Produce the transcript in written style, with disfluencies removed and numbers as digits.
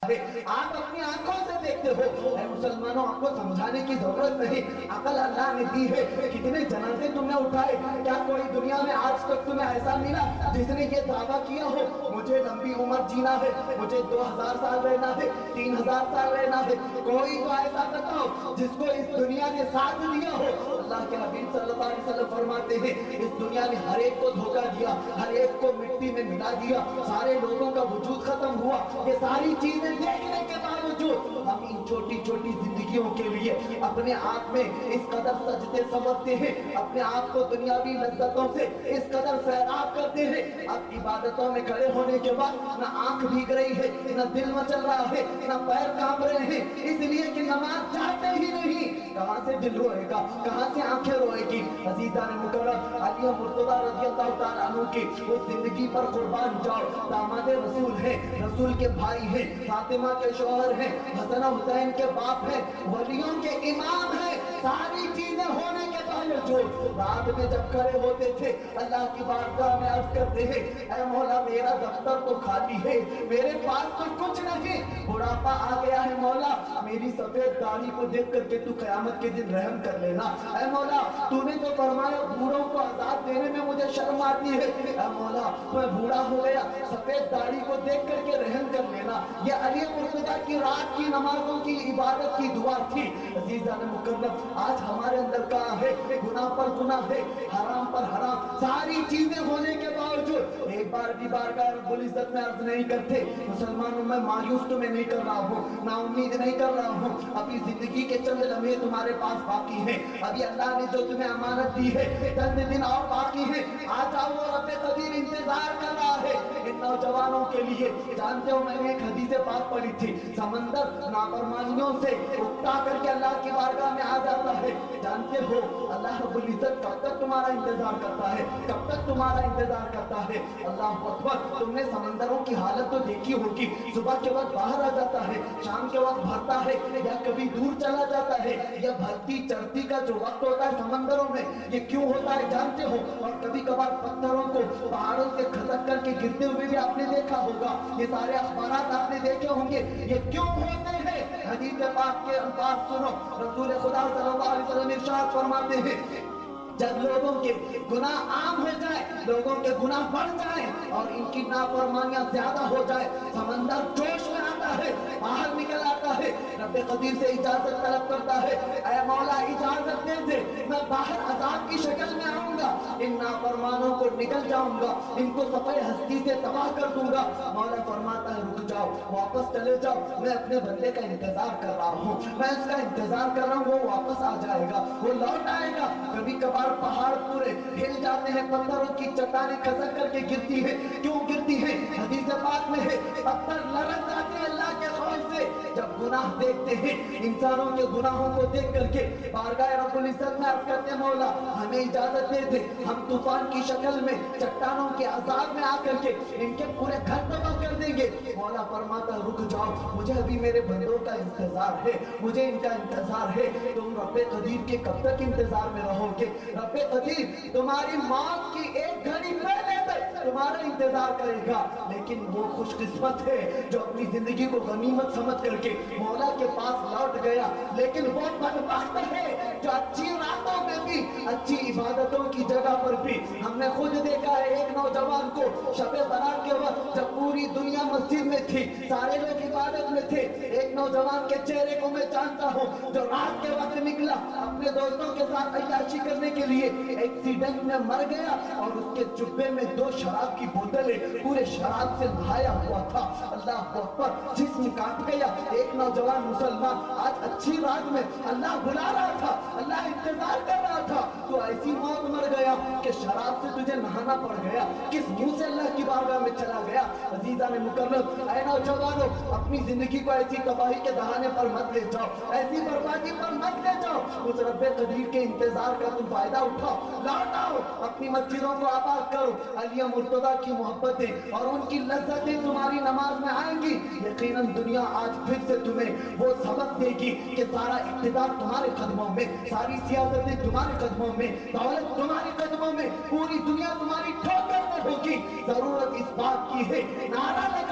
آپ اپنی آنکھوں سے دیکھتے ہو. اے مسلمانوں، آپ کو سمجھانے کی ضرورت نہیں، عقل اللہ نے دی ہے. کتنے جنازے تم نے اٹھائے، کیا کوئی دنیا میں آج تک تمہیں ایسا ملا جس نے یہ دعویٰ کیا ہو مجھے لمبی عمر جینا ہے، مجھے 2000 سال رہنا ہے، 3000 سال رہنا ہے؟ کوئی تو ایسا بتاؤ جس کو اس دنیا نے ساتھ دیا ہو. اللہ کے حبیب صلی اللہ علیہ وسلم فرماتے ہیں اس دنیا نے ہر ایک کو دھوکہ دیا، ہر ایک کو مٹی میں ملا دیا، سارے لوگوں کا وجود ختم ہوا. یہ ساری چیزیں دیکھنے کے باوجود ہم ان چھوٹی چھوٹی زندگیوں کے لیے اپنے آپ میں اس قدر سجدے سمجھتے ہیں، اپنے آپ کو دنیاوی لذتوں سے اس قدر سیراب کرتے ہیں. اب عبادتوں میں کھڑے ہونے کے بعد نہ آنکھ بھیگ رہی ہے، نہ دل مچل رہا ہے، نہ پیر کانپ رہے ہیں، اس لیے کہ نماز چاہتے ہی نہیں. کہاں سے دل روئے گا، کہاں سے آنکھیں روئے گی؟ عزیزان مکرم، علی مرتضیٰ رضی اللہ تعالیٰ عنہ کی اس زندگی پر قربان جاؤ. داماد رسول ہیں، رسول کے بھائی ہیں، فاطمہ کے شوہر ہیں، حسن حسین کے باپ ہیں، ولیوں کے امام ہیں. ساری چیزیں ہونے کے باوجود رات میں جب کھڑے ہوتے تھے اللہ کی بارگاہ میں عرض کرتے ہیں اے مولا میرا دفتر تو خالی ہے، میرے پاس تو کچھ نہیں، بڑھاپا آ گیا ہے مولا، میری سفید داڑھی کو دیکھ کر کے تو قیامت کے دن رحم کر لینا. اے مولا تو نے تو فرمایا بوڑھوں کو عذاب دینے میں مجھے شرم آتی ہے. اے مولا میں بوڑھا ہو گیا، سفید داڑھی کو دیکھ کر کے رحم کر لینا. یہ علی مرتضیٰ کی رات کی نمازوں کی عبادت کی دعا تھی. عزیزان مکرم، آج ہمارے اندر کہاں ہے؟ گناہ پر گناہ ہے، حرام پر حرام، ساری چیزیں ہونے کے باوجود ایک بار بھی بارگاہ رب العزت میں عرض نہیں کرتے مسلمانوں میں مایوس تمہیں نہیں کر رہا ہوں، نا امید نہیں کر رہا ہوں. ابھی زندگی کے چند لمحے تمہارے پاس باقی ہیں، ابھی اللہ نے جو تمہیں امانت دی ہے چند دن اور باقی ہیں. آ جاؤ، وہ رب قدیر انتظار کر رہا ہے ان نوجوانوں کے لیے. جانتے ہو میں نے ایک حدیث پاک پڑھی تھی، سمندر نافرمانیوں سے اکتا کر کے اللہ کی بارگاہ میں آ جاتا ہے. جانتے ہو اللہ رب العزت کب تک تمہارا انتظار کرتا ہے، کب تک تمہارا انتظار کرتا ہے؟ اللہ اکبر. تم نے سمندروں کی حالت تو دیکھی ہوگی، صبح کے وقت باہر آ جاتا ہے، شام کے وقت بھرتا ہے یا کبھی دور چلا جاتا ہے. یہ بھرتی چڑھتی کا جو وقت ہوتا ہے سمندروں میں یہ کیوں ہوتا ہے جانتے ہو؟ اور کبھی کبھار پتھروں کو پہاڑوں سے کھسک کر کے گرتے ہوئے بھی آپ نے دیکھا ہوگا، یہ سارے اخبارات آپ نے دیکھے ہوں گے. یہ کیوں ہوتے ہیں؟ حدیث پاک کے الفاظ سنو. رسول خدا صلی اللہ علیہ وسلم ارشاد فرماتے ہیں جب لوگوں کے گناہ عام ہو جائے، لوگوں کے گناہ بڑھ جائیں اور ان کی نافرمانیاں زیادہ ہو جائے، سمندر جوش میں آتا ہے، باہر نکل آتا ہے، رب قدیر سے اجازت طلب کرتا ہے اے مولا اجازت دے دے، میں باہر عذاب کی شکل میں آؤں گا، ان نافرمانوں کو نکل جاؤں گا، ان کو صفحہ ہستی سے تباہ کر دوں گا. مولا فرماتا ہے رک جاؤ، واپس چلے جاؤ، میں اپنے بندے کا انتظار کر رہا ہوں، میں اس کا انتظار کر رہا ہوں، وہ واپس آ جائے گا، وہ لوٹ آئے گا. کبھی کبھار پہاڑ پورے ہل جاتے ہیں، پتھروں کی چٹانیں کھسک کر کے گرتی ہیں. کیوں گرتی ہیں؟ حدیث پاک میں ہے پتھر لرز جاتے ہیں اللہ کے خوف سے جب گناہ دیکھتے ہیں. انسانوں کے گناہوں کو دیکھ کر کے بارگاہ رب العزت میں عرض کرتے ہیں مولا ہمیں اجازت دے دے، ہم طوفان کی شکل میں چٹانوں کے عذاب میں آ کر کے ان کے پورے گھر تباہ کر دیں گے. مولا فرماتا رک جاؤ، مجھے ابھی میرے بندوں کا انتظار ہے، مجھے ان کا انتظار ہے. تم رب قدیر کے کب تک انتظار میں رہو گے؟ رب قدیر تمہاری موت کی ایک گھڑی پہلے تک تمہارا انتظار کرے گا. لیکن وہ خوش قسمت ہے جو اپنی زندگی کو غنیمت سمجھ کر کے مولا کے پاس لوٹ گیا. لیکن وہ بدبخت ہے جو اچھی راتوں میں بھی، اچھی عبادتوں کی جگہ پر بھی، ہم نے خود دیکھا ہے ایک نوجوان کو شب برات کے وقت جب پوری دنیا مسجد میں تھی، سارے لوگ عبادت میں تھے، ایک نوجوان کے چہرے کو میں جانتا ہوں جو رات کے وقت نکلا اپنے دوستوں کے ساتھ عیاشی کرنے کے لیے، ایکسیڈنٹ میں مر گیا اور اس کے جبے میں 2 شراب کی بوتلیں پورے شراب سے نہایا ہوا تھا. اللہ اکبر، جسم کاٹ گیا. ایک نوجوان مسلمان آج اچھی رات میں اللہ بلا رہا تھا، اللہ انتظار کر رہا تھا، تو ایسی موت مر گیا کہ شراب سے تجھے نہانا پڑ گیا. کس منہ سے اللہ کی بارگاہ میں چلا گیا؟ عزیزان مکرم، اے نوجوانوں اپنی زندگی کو ایسی تباہی کے دہانے پر مت لے جاؤ، ایسی بربادی پر مت لے جاؤ. اس رب قدیر کے انتظار کا تم فائدہ اٹھاؤ، لوٹ آؤ، اپنی مسجدوں کو آباد کرو. علی مرتضیٰ کی محبتیں اور ان کی لذتیں تمہاری نماز میں آئیں گی. یقیناً دنیا آج پھر سے تمہیں وہ سبق دے گی کہ سارا اقتدار تمہارے قدموں میں، ساری سیاستیں تمہارے قدموں میں، دولت تمہارے قدموں میں، پوری دنیا تمہاری ٹھوکر میں ہوگی. ضرورت اس بات کی ہے نعرہ لگاؤ